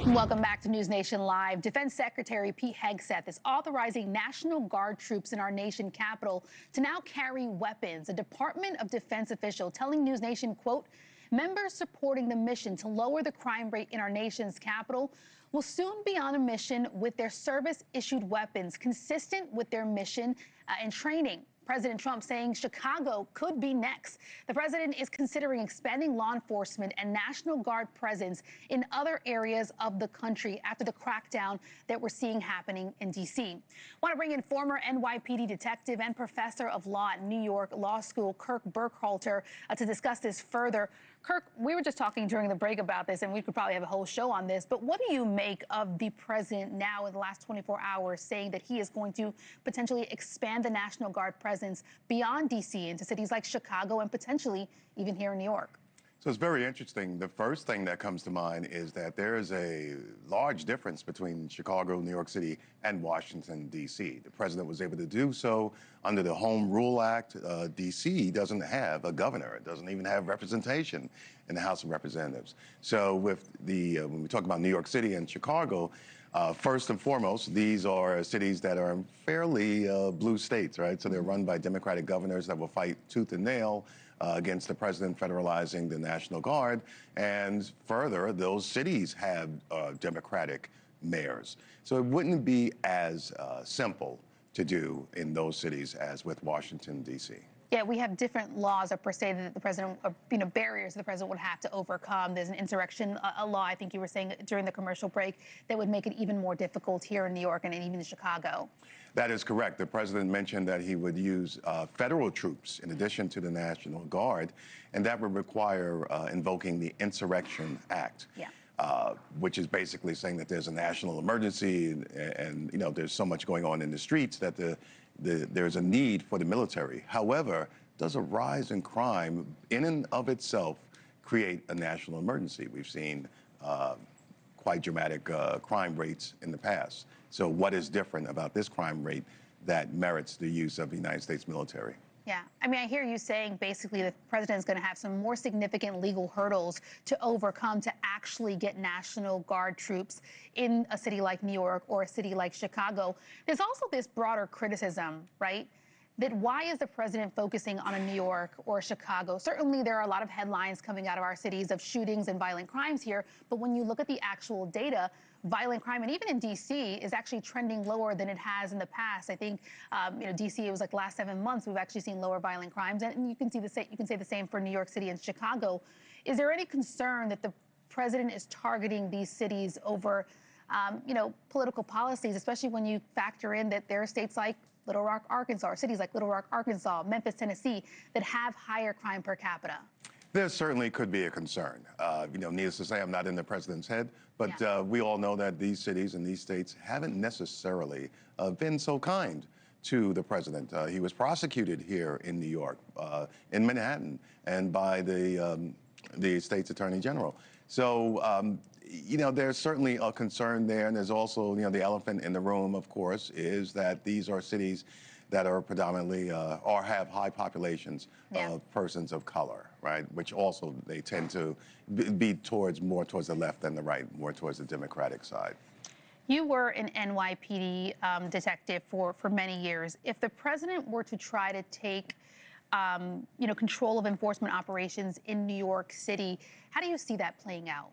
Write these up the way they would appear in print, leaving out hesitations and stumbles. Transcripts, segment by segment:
Welcome back to NewsNation Live. Defense Secretary Pete Hegseth is authorizing National Guard troops in our nation capital to now carry weapons. A Department of Defense official telling NewsNation, quote, members supporting the mission to lower the crime rate in our nation's capital will soon be on a mission with their service-issued weapons consistent with their mission and training. President Trump saying Chicago could be next. The president is considering expanding law enforcement and National Guard presence in other areas of the country after the crackdown that we're seeing happening in D.C. Want to bring in former NYPD detective and professor of law at New York Law School, Kirk Burkhalter, to discuss this further. Kirk, we were just talking during the break about this, and we could probably have a whole show on this, but what do you make of the president now in the last 24 hours saying that he is going to potentially expand the National Guard presence beyond D.C. into cities like Chicago and potentially even here in New York? So it's very interesting. The first thing that comes to mind is that there is a large difference between Chicago, New York City, and Washington, D.C. The president was able to do so under the Home Rule Act. D.C. doesn't have a governor. It doesn't even have representation in the House of Representatives. So with the when we talk about New York City and Chicago, first and foremost, these are cities that are fairly blue states, right? So they're run by Democratic governors that will fight tooth and nail against the president federalizing the National Guard. And further, those cities have Democratic mayors. So it wouldn't be as simple to do in those cities as with Washington, D.C. Yeah, we have different laws per se that the president, barriers the president would have to overcome. There's an insurrection a law, I think you were saying during the commercial break, that would make it even more difficult here in New York and even in Chicago. That is correct. The president mentioned that he would use federal troops in addition to the National Guard, and that would require invoking the Insurrection Act. Yeah. Which is basically saying that there's a national emergency and you know, there's so much going on in the streets that there's a need for the military. However, does a rise in crime in and of itself create a national emergency? We've seen quite dramatic crime rates in the past. So what is different about this crime rate that merits the use of the United States military? Yeah, I mean, I hear you saying basically the president is going to have some more significant legal hurdles to overcome to actually get National Guard troops in a city like New York or a city like Chicago. There's also this broader criticism, right, that why is the president focusing on a New York or Chicago? Certainly there are a lot of headlines coming out of our cities of shootings and violent crimes here, but when you look at the actual data, violent crime, and even in D.C., is actually trending lower than it has in the past. I think, D.C., it was like the last 7 months, we've actually seen lower violent crimes, and you can say the same for New York City and Chicago. Is there any concern that the president is targeting these cities over, political policies, especially when you factor in that there are states like Little Rock, Arkansas, or cities like Little Rock, Arkansas, Memphis, Tennessee, that have higher crime per capita? There certainly could be a concern. Needless to say, I'm not in the president's head, but yeah. We all know that these cities and these states haven't necessarily been so kind to the president. He was prosecuted here in New York, in Manhattan, and by the state's attorney general. So, there's certainly a concern there, and there's also, the elephant in the room, of course, is that these are cities that are predominantly or have high populations of persons of color, right? Which also they tend to be more towards the left than the right, more towards the Democratic side. You were an NYPD detective for many years. If the president were to try to take control of enforcement operations in New York City, how do you see that playing out?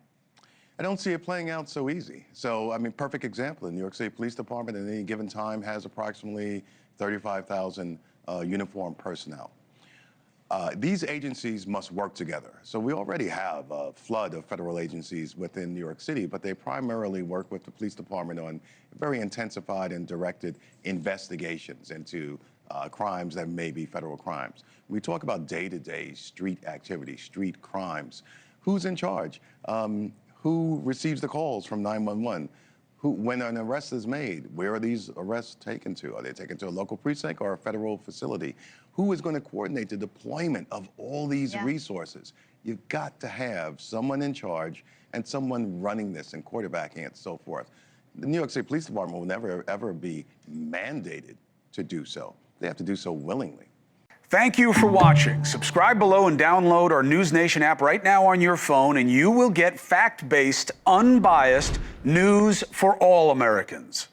I don't see it playing out so easy. So, I mean, perfect example, the New York City Police Department at any given time has approximately 35,000 uniformed personnel. These agencies must work together. So we already have a flood of federal agencies within New York City, but they primarily work with the police department on very intensified and directed investigations into crimes that may be federal crimes. We talk about day-to-day street activity, street crimes. Who's in charge? Who receives the calls from 911? When an arrest is made, where are these arrests taken to? Are they taken to a local precinct or a federal facility? Who is going to coordinate the deployment of all these resources? You've got to have someone in charge and someone running this and quarterbacking it and so forth. The New York City Police Department will never, ever be mandated to do so. They have to do so willingly. Thank you for watching. Subscribe below and download our NewsNation app right now on your phone, and you will get fact-based, unbiased news for all Americans.